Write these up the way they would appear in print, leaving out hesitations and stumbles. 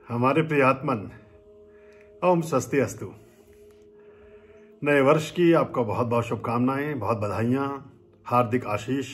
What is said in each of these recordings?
हमारे प्रिय आत्मन, ओम स्वस्ति अस्तु। नए वर्ष की आपको बहुत बहुत शुभकामनाएं, बहुत बधाइयाँ, हार्दिक आशीष।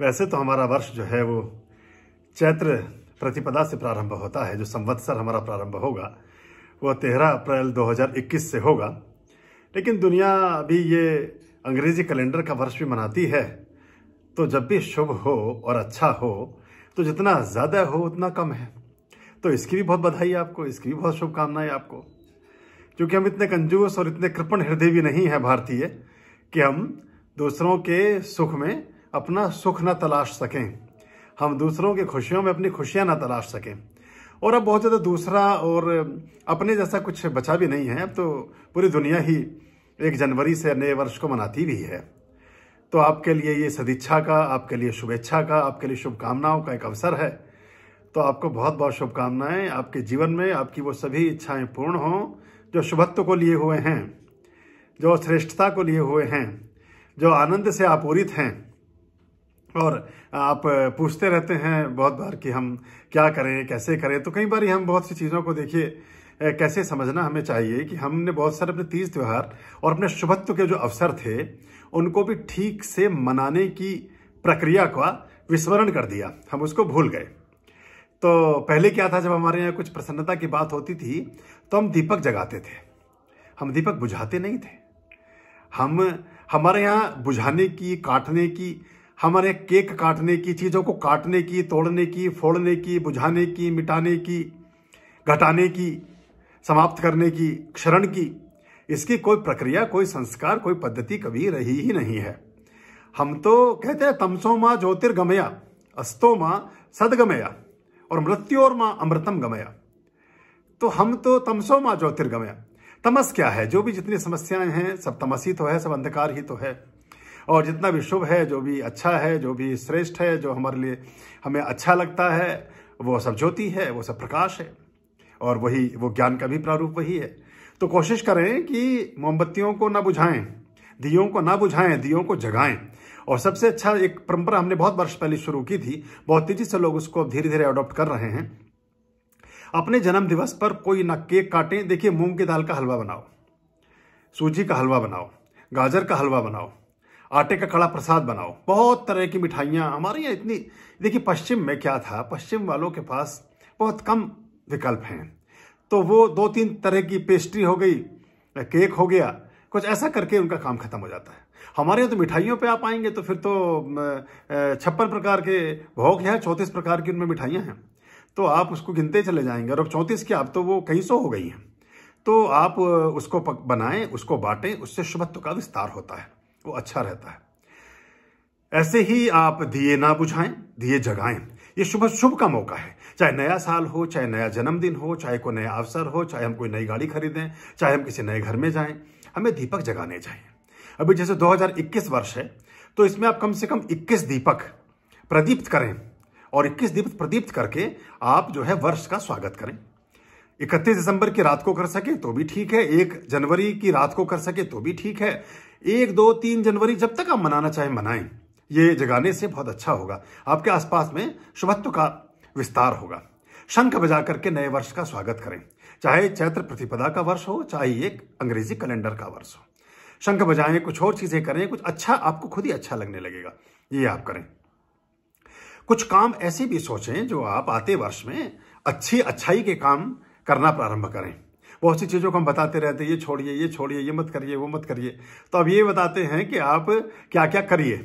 वैसे तो हमारा वर्ष जो है वो चैत्र प्रतिपदा से प्रारंभ होता है। जो संवत्सर हमारा प्रारंभ होगा वो 13 अप्रैल 2021 से होगा, लेकिन दुनिया अभी ये अंग्रेजी कैलेंडर का वर्ष भी मनाती है। तो जब भी शुभ हो और अच्छा हो तो जितना ज़्यादा हो उतना कम है। तो इसकी भी बहुत बधाई आपको, इसकी भी बहुत शुभकामनाएं आपको, क्योंकि हम इतने कंजूस और इतने कृपण हृदय भी नहीं है भारतीय कि हम दूसरों के सुख में अपना सुख न तलाश सकें, हम दूसरों की खुशियों में अपनी खुशियां न तलाश सकें। और अब बहुत ज़्यादा दूसरा और अपने जैसा कुछ बचा भी नहीं है। अब तो पूरी दुनिया ही 1 जनवरी से नए वर्ष को मनाती भी है। तो आपके लिए ये सदिच्छा का, आपके लिए शुभेच्छा का, आपके लिए शुभकामनाओं का एक अवसर है। तो आपको बहुत बहुत शुभकामनाएं। आपके जीवन में आपकी वो सभी इच्छाएं पूर्ण हों जो शुभत्व को लिए हुए हैं, जो श्रेष्ठता को लिए हुए हैं, जो आनंद से आपूरित हैं। और आप पूछते रहते हैं बहुत बार कि हम क्या करें, कैसे करें। तो कई बार हम बहुत सी चीज़ों को देखिए कैसे समझना हमें चाहिए कि हमने बहुत सारे अपने तीज त्यौहार और अपने शुभत्व के जो अवसर थे उनको भी ठीक से मनाने की प्रक्रिया का विस्मरण कर दिया, हम उसको भूल गए। तो पहले क्या था, जब हमारे यहाँ कुछ प्रसन्नता की बात होती थी तो हम दीपक जगाते थे, हम दीपक बुझाते नहीं थे। हमारे यहाँ बुझाने की, काटने की, हमारे केक काटने की, चीज़ों को काटने की, तोड़ने की, फोड़ने की, बुझाने की, मिटाने की, घटाने की, समाप्त करने की, क्षरण की, इसकी कोई प्रक्रिया, कोई संस्कार, कोई पद्धति कभी रही ही नहीं है। हम तो कहते हैं तमसो माँ ज्योतिर्गमया, अस्तो माँ सदगमया और मृत्योर माँ अमृतम गमया। तो हम तो तमसो माँ ज्योतिर्गमया। तमस क्या है? जो भी जितनी समस्याएं हैं सब तमस ही तो है, सब अंधकार ही तो है। और जितना भी शुभ है, जो भी अच्छा है, जो भी श्रेष्ठ है, जो हमारे लिए हमें अच्छा लगता है, वो सब ज्योति है, वो सब प्रकाश है। और वही वो ज्ञान का भी प्रारूप वही है। तो कोशिश करें कि मोमबत्तियों को ना बुझाएं, दियों को ना बुझाएं, दियों को जगाएं। और सबसे अच्छा एक परंपरा हमने बहुत वर्ष पहले शुरू की थी, बहुत तेजी से लोग उसको धीरे धीरे अडॉप्ट कर रहे हैं। अपने जन्म दिवस पर कोई ना केक काटें। देखिए, मूंग की दाल का हलवा बनाओ, सूजी का हलवा बनाओ, गाजर का हलवा बनाओ, आटे का कड़ा प्रसाद बनाओ, बहुत तरह की मिठाइयाँ हमारे यहाँ इतनी। देखिए, पश्चिम में क्या था, पश्चिम वालों के पास बहुत कम विकल्प हैं। तो वो 2-3 तरह की पेस्ट्री हो गई, केक हो गया, कुछ ऐसा करके उनका काम खत्म हो जाता है। हमारे यहाँ तो मिठाइयों पे आप आएंगे तो फिर तो 56 प्रकार के भोग हैं, 34 प्रकार की उनमें मिठाइयाँ हैं। तो आप उसको गिनते चले जाएंगे, और अब 34 की आप तो वो कई सौ हो गई हैं। तो आप उसको बनाएं, उसको बांटें, उससे शुभत्व का विस्तार होता है, वो अच्छा रहता है। ऐसे ही आप दिए ना बुझाएं, दिए जगाएं। ये शुभ का मौका है। चाहे नया साल हो, चाहे नया जन्मदिन हो, चाहे कोई नया अवसर हो, चाहे हम कोई नई गाड़ी खरीदें, चाहे हम किसी नए घर में जाएं, हमें दीपक जगाने चाहिए। अभी जैसे 2021 वर्ष है तो इसमें आप कम से कम 21 दीपक प्रदीप्त करें, और 21 दीपक प्रदीप्त करके आप जो है वर्ष का स्वागत करें। 31 दिसंबर की रात को कर सके तो भी ठीक है, 1 जनवरी की रात को कर सके तो भी ठीक है, 1, 2, 3 जनवरी जब तक आप मनाना चाहें मनाएं। ये जगाने से बहुत अच्छा होगा, आपके आसपास में शुभत्व का विस्तार होगा। शंख बजा करके नए वर्ष का स्वागत करें, चाहे चैत्र प्रतिपदा का वर्ष हो, चाहे एक अंग्रेजी कैलेंडर का वर्ष हो। शंख बजाएं, कुछ और चीजें करें, कुछ अच्छा, आपको खुद ही अच्छा लगने लगेगा, ये आप करें। कुछ काम ऐसे भी सोचें जो आप आते वर्ष में अच्छाई के काम करना प्रारंभ करें। बहुत सी चीज़ों को हम बताते रहते हैं, ये छोड़िए, ये छोड़िए, ये मत करिए, वो मत करिए। तो अब ये बताते हैं कि आप क्या क्या करिए।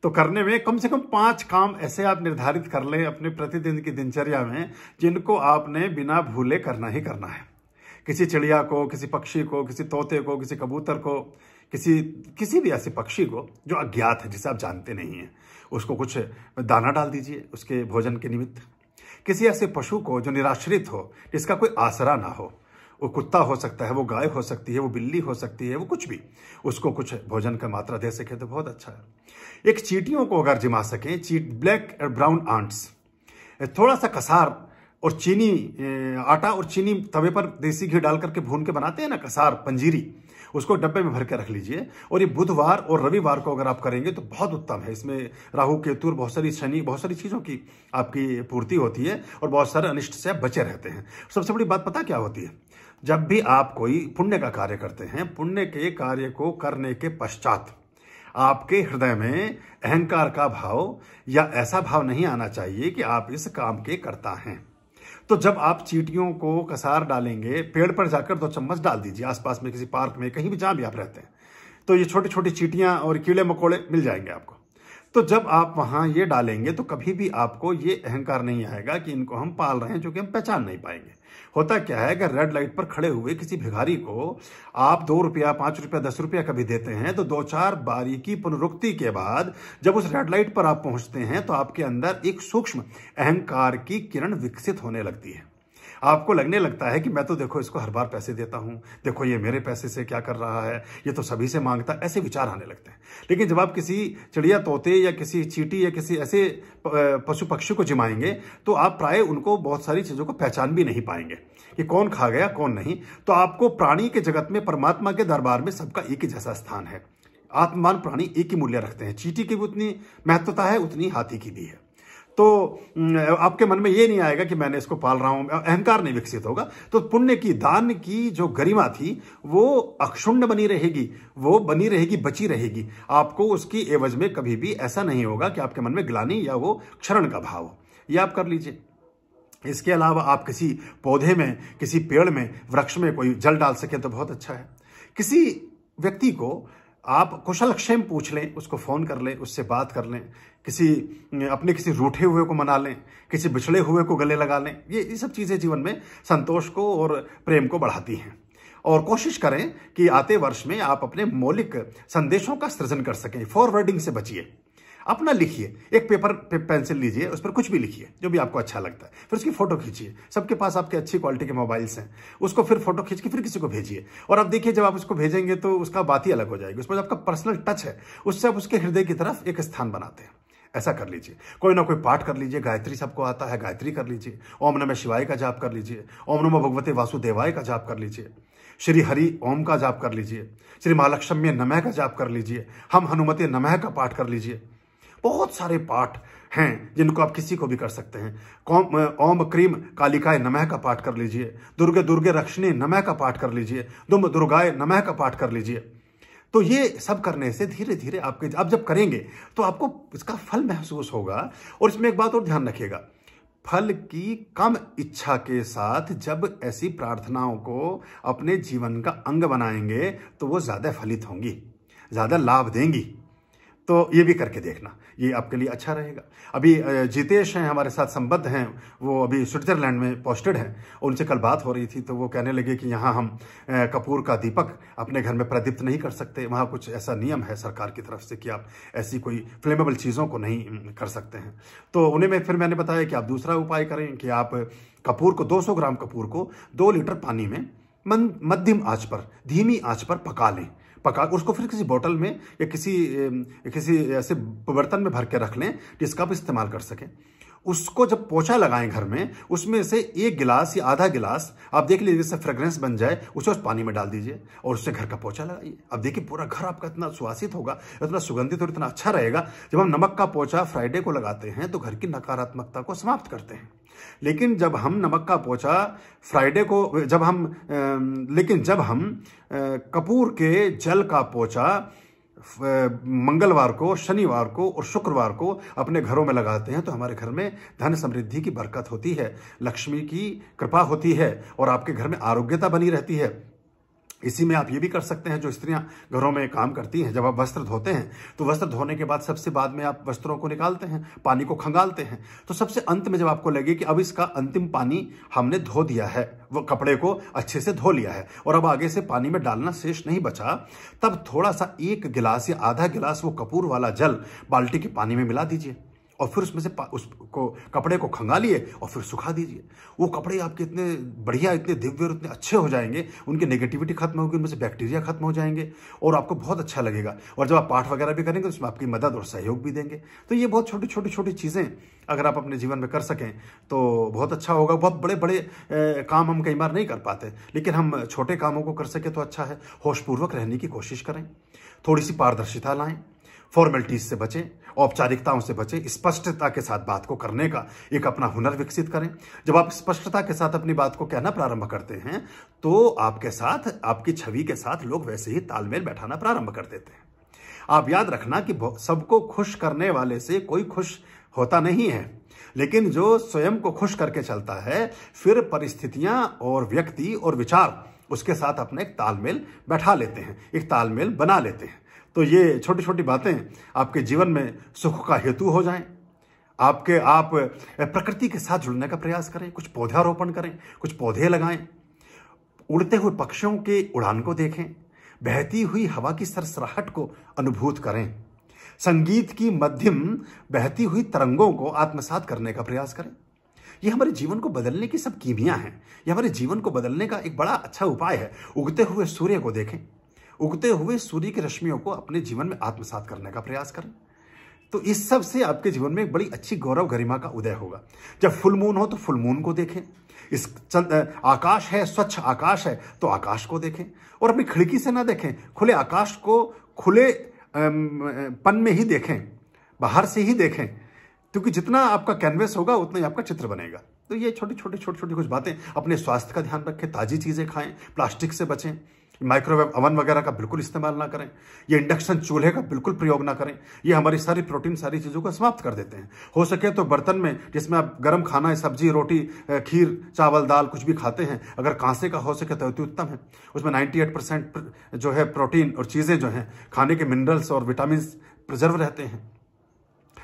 तो करने में कम से कम 5 काम ऐसे आप निर्धारित कर लें अपने प्रतिदिन की दिनचर्या में, जिनको आपने बिना भूले करना ही करना है। किसी चिड़िया को, किसी पक्षी को, किसी तोते को, किसी कबूतर को, किसी भी ऐसे पक्षी को जो अज्ञात है, जिसे आप जानते नहीं हैं, उसको कुछ दाना डाल दीजिए उसके भोजन के निमित्त। किसी ऐसे पशु को जो निराश्रित हो, जिसका कोई आसरा ना हो, वो कुत्ता हो सकता है, वो गाय हो सकती है, वो बिल्ली हो सकती है, वो कुछ भी, उसको कुछ भोजन का मात्रा दे सके तो बहुत अच्छा है। एक चींटियों को अगर जिमा सकें, ब्लैक और ब्राउन आंट्स, थोड़ा सा कसार और चीनी, आटा और चीनी तवे पर देसी घी डाल करके भून के बनाते हैं ना कसार, पंजीरी, उसको डब्बे में भर के रख लीजिए। और ये बुधवार और रविवार को अगर आप करेंगे तो बहुत उत्तम है। इसमें राहु केतु, बहुत सारी शनि, बहुत सारी चीज़ों की आपकी पूर्ति होती है और बहुत सारे अनिष्ट से आप बचे रहते हैं। सबसे बड़ी बात पता क्या होती है, जब भी आप कोई पुण्य का कार्य करते हैं, पुण्य के कार्य को करने के पश्चात आपके हृदय में अहंकार का भाव या ऐसा भाव नहीं आना चाहिए कि आप इस काम के करता हैं। तो जब आप चींटियों को कसार डालेंगे, पेड़ पर जाकर 2 चम्मच डाल दीजिए, आसपास में किसी पार्क में, कहीं भी जहां भी आप रहते हैं, तो ये छोटी छोटी चींटियां और कीड़े मकोड़े मिल जाएंगे आपको। तो जब आप वहां ये डालेंगे तो कभी भी आपको ये अहंकार नहीं आएगा कि इनको हम पाल रहे हैं, जो कि हम पहचान नहीं पाएंगे। होता क्या है कि रेड लाइट पर खड़े हुए किसी भिखारी को आप 2 रुपया, 5 रुपया, 10 रुपया कभी देते हैं, तो 2-4 बारी की पुनरुक्ति के बाद जब उस रेड लाइट पर आप पहुंचते हैं तो आपके अंदर एक सूक्ष्म अहंकार की किरण विकसित होने लगती है। आपको लगने लगता है कि मैं तो देखो इसको हर बार पैसे देता हूं, देखो ये मेरे पैसे से क्या कर रहा है, ये तो सभी से मांगता है, ऐसे विचार आने लगते हैं। लेकिन जब आप किसी चिड़िया, तोते या किसी चींटी या किसी ऐसे पशु पक्षी को जिमाएंगे तो आप प्राय उनको बहुत सारी चीजों को पहचान भी नहीं पाएंगे कि कौन खा गया कौन नहीं। तो आपको प्राणी के जगत में, परमात्मा के दरबार में सबका एक ही जैसा स्थान है। आत्मवान प्राणी एक ही मूल्य रखते हैं। चींटी की भी उतनी महत्वता है, उतनी हाथी की भी है। तो आपके मन में ये नहीं आएगा कि मैंने इसको पाल रहा हूं, अहंकार नहीं विकसित होगा। तो पुण्य की, दान की जो गरिमा थी वो अक्षुण्ण बनी रहेगी, वो बनी रहेगी, बची रहेगी। आपको उसकी एवज में कभी भी ऐसा नहीं होगा कि आपके मन में ग्लानि या वो क्षरण का भाव हो। ये आप कर लीजिए। इसके अलावा आप किसी पौधे में, किसी पेड़ में, वृक्ष में कोई जल डाल सके तो बहुत अच्छा है। किसी व्यक्ति को आप कुशलक्षेम पूछ लें, उसको फोन कर लें, उससे बात कर लें, अपने किसी रूठे हुए को मना लें, किसी बिछड़े हुए को गले लगा लें। ये सब चीजें जीवन में संतोष को और प्रेम को बढ़ाती हैं। और कोशिश करें कि आते वर्ष में आप अपने मौलिक संदेशों का सृजन कर सकें। फॉरवर्डिंग से बचिए। अपना लिखिए, एक पेपर पेंसिल लीजिए, उस पर कुछ भी लिखिए जो भी आपको अच्छा लगता है, फिर उसकी फोटो खींचिए। सबके पास आपके अच्छी क्वालिटी के मोबाइल्स हैं, उसको फिर फोटो खींच के फिर किसी को भेजिए। और अब देखिए, जब आप उसको भेजेंगे तो उसका बात ही अलग हो जाएगी। उसमें आपका पर्सनल टच है, उससे आप उसके हृदय की तरफ एक स्थान बनाते हैं। ऐसा कर लीजिए। कोई ना कोई पाठ कर लीजिए। गायत्री सबको आता है, गायत्री कर लीजिए। ओम नमः शिवाय का जाप कर लीजिए। ओम नमः भगवते वासुदेवाय का जाप कर लीजिए। श्री हरि ओम का जाप कर लीजिए। श्री महालक्ष्मी नमः का जाप कर लीजिए। हम हनुमते नमः का पाठ कर लीजिए। बहुत सारे पाठ हैं जिनको आप किसी को भी कर सकते हैं। ओम क्रीम कालिकाय नमः का पाठ कर लीजिए। दुर्गे दुर्गे रक्षिणी नमः का पाठ कर लीजिए। दुम दुर्गाय नमः का पाठ कर लीजिए। तो ये सब करने से धीरे धीरे आप जब करेंगे तो आपको इसका फल महसूस होगा। और इसमें एक बात और ध्यान रखिएगा, फल की कम इच्छा के साथ जब ऐसी प्रार्थनाओं को अपने जीवन का अंग बनाएंगे तो वो ज्यादा फलित होंगी, ज्यादा लाभ देंगी। तो ये भी करके देखना, ये आपके लिए अच्छा रहेगा। अभी जितेश हैं, हमारे साथ संबद्ध हैं, वो अभी स्विट्जरलैंड में पोस्टेड हैं। उनसे कल बात हो रही थी तो वो कहने लगे कि यहाँ हम कपूर का दीपक अपने घर में प्रदीप्त नहीं कर सकते। वहाँ कुछ ऐसा नियम है सरकार की तरफ से कि आप ऐसी कोई फ्लेमेबल चीज़ों को नहीं कर सकते हैं। तो उन्हें फिर मैंने बताया कि आप दूसरा उपाय करें कि आप कपूर को, 200 ग्राम कपूर को 2 लीटर पानी में मध्यम आंच पर, धीमी आंच पर पका लें। पका उसको फिर किसी बोतल में या किसी ऐसे बर्तन में भर के रख लें जिसका आप इस्तेमाल कर सकें। उसको जब पोछा लगाएं घर में, उसमें से 1 गिलास या आधा गिलास आप देख लीजिए, जिससे फ्रेग्रेंस बन जाए, उसे उस पानी में डाल दीजिए और उससे घर का पोछा लगाइए। अब देखिए पूरा घर आपका इतना सुवासित होगा, इतना सुगंधित और इतना अच्छा रहेगा। जब हम नमक का पोछा फ्राइडे को लगाते हैं तो घर की नकारात्मकता को समाप्त करते हैं। लेकिन जब हम नमक का पोछा फ्राइडे को, जब हम कपूर के जल का पोछा मंगलवार को, शनिवार को और शुक्रवार को अपने घरों में लगाते हैं तो हमारे घर में धन समृद्धि की बरकत होती है, लक्ष्मी की कृपा होती है और आपके घर में आरोग्यता बनी रहती है। इसी में आप ये भी कर सकते हैं, जो स्त्रियां घरों में काम करती हैं, जब आप वस्त्र धोते हैं तो वस्त्र धोने के बाद सबसे बाद में आप वस्त्रों को निकालते हैं, पानी को खंगालते हैं। तो सबसे अंत में जब आपको लगे कि अब इसका अंतिम पानी हमने धो दिया है, वो कपड़े को अच्छे से धो लिया है और अब आगे से पानी में डालना शेष नहीं बचा, तब थोड़ा सा 1 गिलास या आधा गिलास वो कपूर वाला जल बाल्टी के पानी में मिला दीजिए और फिर उसमें से उसको कपड़े को खंगा लिए और फिर सुखा दीजिए। वो कपड़े आपके इतने बढ़िया, इतने दिव्य और इतने अच्छे हो जाएंगे, उनकी नेगेटिविटी खत्म होगी, उनमें से बैक्टीरिया खत्म हो जाएंगे और आपको बहुत अच्छा लगेगा। और जब आप पाठ वगैरह भी करेंगे उसमें आपकी मदद और सहयोग भी देंगे। तो ये बहुत छोटी चीज़ें अगर आप अपने जीवन में कर सकें तो बहुत अच्छा होगा। बहुत बड़े बड़े काम हम कई बार नहीं कर पाते, लेकिन हम छोटे कामों को कर सके तो अच्छा है। होशपूर्वक रहने की कोशिश करें, थोड़ी सी पारदर्शिता लाएं, फॉर्मेलिटीज से बचें, औपचारिकताओं से बचें, स्पष्टता के साथ बात को करने का एक अपना हुनर विकसित करें। जब आप स्पष्टता के साथ अपनी बात को कहना प्रारंभ करते हैं तो आपके साथ, आपकी छवि के साथ लोग वैसे ही तालमेल बैठाना प्रारंभ कर देते हैं। आप याद रखना कि सबको खुश करने वाले से कोई खुश होता नहीं है, लेकिन जो स्वयं को खुश करके चलता है फिर परिस्थितियां और व्यक्ति और विचार उसके साथ अपने एक तालमेल बैठा लेते हैं, एक तालमेल बना लेते हैं। तो ये छोटी छोटी बातें आपके जीवन में सुख का हेतु हो जाएं। आप प्रकृति के साथ जुड़ने का प्रयास करें, कुछ पौधारोपण करें, कुछ पौधे लगाएं, उड़ते हुए पक्षियों के उड़ान को देखें, बहती हुई हवा की सरसराहट को अनुभूत करें, संगीत की मध्यम बहती हुई तरंगों को आत्मसात करने का प्रयास करें। ये हमारे जीवन को बदलने की सब कीमियां हैं। ये हमारे जीवन को बदलने का एक बड़ा अच्छा उपाय है। उगते हुए सूर्य को देखें, उगते हुए सूर्य की रश्मियों को अपने जीवन में आत्मसात करने का प्रयास करें। तो इस सब से आपके जीवन में एक बड़ी अच्छी गौरव गरिमा का उदय होगा। जब फुल मून हो तो फुल मून को देखें, आकाश है, स्वच्छ आकाश है तो आकाश को देखें, और अपनी खिड़की से ना देखें, खुले आकाश को खुले पन में ही देखें, बाहर से ही देखें, क्योंकि जितना आपका कैनवस होगा उतना ही आपका चित्र बनेगा। तो ये छोटी छोटी कुछ बातें। अपने स्वास्थ्य का ध्यान रखें, ताजी चीजें खाएं, प्लास्टिक से बचें, माइक्रोवेव ओवन वगैरह का बिल्कुल इस्तेमाल ना करें, ये इंडक्शन चूल्हे का बिल्कुल प्रयोग ना करें। ये हमारी सारी प्रोटीन, सारी चीज़ों को समाप्त कर देते हैं। हो सके तो बर्तन में जिसमें आप गर्म खाना है, सब्जी, रोटी, खीर, चावल, दाल कुछ भी खाते हैं, अगर कांसे का हो सके तो अति उत्तम है। उसमें 98% जो है प्रोटीन और चीज़ें जो हैं, खाने के मिनरल्स और विटामिन प्रिजर्व रहते हैं।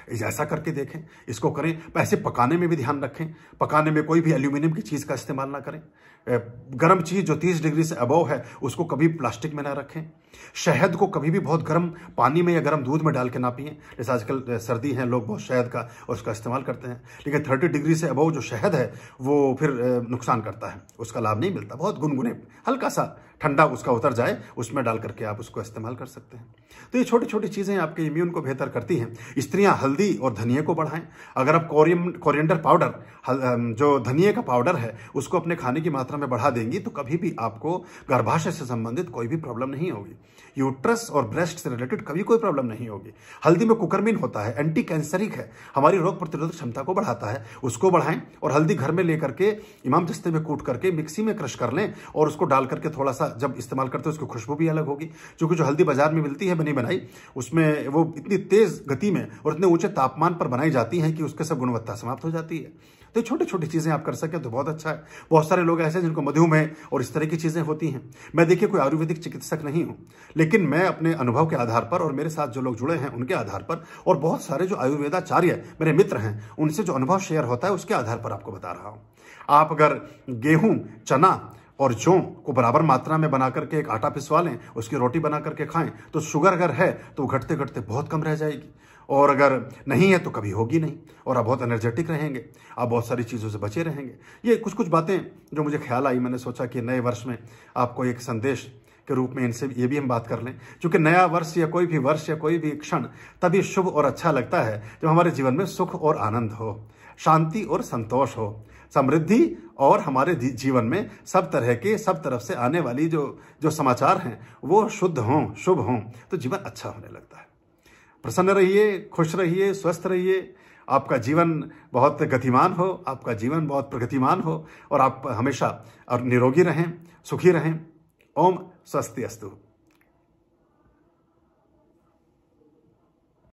ऐसा करके देखें, इसको करें। पैसे पकाने में भी ध्यान रखें, पकाने में कोई भी एल्यूमिनियम की चीज़ का इस्तेमाल ना करें। गर्म चीज़ जो 30 डिग्री से अबव है उसको कभी प्लास्टिक में ना रखें। शहद को कभी भी बहुत गर्म पानी में या गर्म दूध में डाल के ना पिएं। जैसे आजकल सर्दी है, लोग बहुत शहद का और उसका इस्तेमाल करते हैं, लेकिन 30 डिग्री से अबव जो शहद है वो फिर नुकसान करता है, उसका लाभ नहीं मिलता। बहुत गुनगुने, हल्का सा ठंडा उसका उतर जाए, उसमें डाल करके आप उसको इस्तेमाल कर सकते हैं। तो ये छोटी छोटी चीज़ें आपके इम्यून को बेहतर करती हैं। स्त्रियां हल्दी और धनिया को बढ़ाएं। अगर आप कोरिएंडर पाउडर, जो धनिया का पाउडर है, उसको अपने खाने की मात्रा में बढ़ा देंगी तो कभी भी आपको गर्भाशय से संबंधित कोई भी प्रॉब्लम नहीं होगी। यूट्रस और ब्रेस्ट से रिलेटेड कभी कोई प्रॉब्लम नहीं होगी। हल्दी में कुकरमिन होता है, एंटी कैंसरिक है, हमारी रोग प्रतिरोधक क्षमता को बढ़ाता है, उसको बढ़ाएं। और हल्दी घर में लेकर के इमाम जस्ते में कूट करके मिक्सी में क्रश कर लें और उसको डाल करके थोड़ा सा जब इस्तेमाल करते हैं उसकी खुशबू भी अलग होगी। क्योंकि जो हल्दी बाजार में मिलती है बनी बनाई, उसमें वो इतनी तेज गति में और इतने ऊंचे तापमान पर बनाई जाती है कि उसके सब गुणवत्ता समाप्त हो जाती है। तो छोटी छोटी चीज़ें आप कर सकें तो बहुत अच्छा है। बहुत सारे लोग ऐसे हैं जिनको मधुमेह और इस तरह की चीज़ें होती हैं। मैं देखिए कोई आयुर्वेदिक चिकित्सक नहीं हूं, लेकिन मैं अपने अनुभव के आधार पर और मेरे साथ जो लोग जुड़े हैं उनके आधार पर और बहुत सारे जो आयुर्वेदाचार्य मेरे मित्र हैं उनसे जो अनुभव शेयर होता है उसके आधार पर आपको बता रहा हूँ। आप अगर गेहूँ, चना और जौ को बराबर मात्रा में बना करके एक आटा पिसवा लें, उसकी रोटी बना करके खाएं, तो शुगर अगर है तो घटते घटते बहुत कम रह जाएगी, और अगर नहीं है तो कभी होगी नहीं, और आप बहुत एनर्जेटिक रहेंगे, आप बहुत सारी चीज़ों से बचे रहेंगे। ये कुछ कुछ बातें जो मुझे ख्याल आई, मैंने सोचा कि नए वर्ष में आपको एक संदेश के रूप में इनसे ये भी हम बात कर लें। क्योंकि नया वर्ष या कोई भी वर्ष या कोई भी क्षण तभी शुभ और अच्छा लगता है जब हमारे जीवन में सुख और आनंद हो, शांति और संतोष हो, समृद्धि, और हमारे जीवन में सब तरह के, सब तरफ से आने वाली जो समाचार हैं वो शुद्ध हों, शुभ हों, तो जीवन अच्छा होने लगता है। प्रसन्न रहिए, खुश रहिए, स्वस्थ रहिए, आपका जीवन बहुत गतिमान हो, आपका जीवन बहुत प्रगतिमान हो, और आप हमेशा और निरोगी रहें, सुखी रहें। ओम स्वस्ति अस्तु।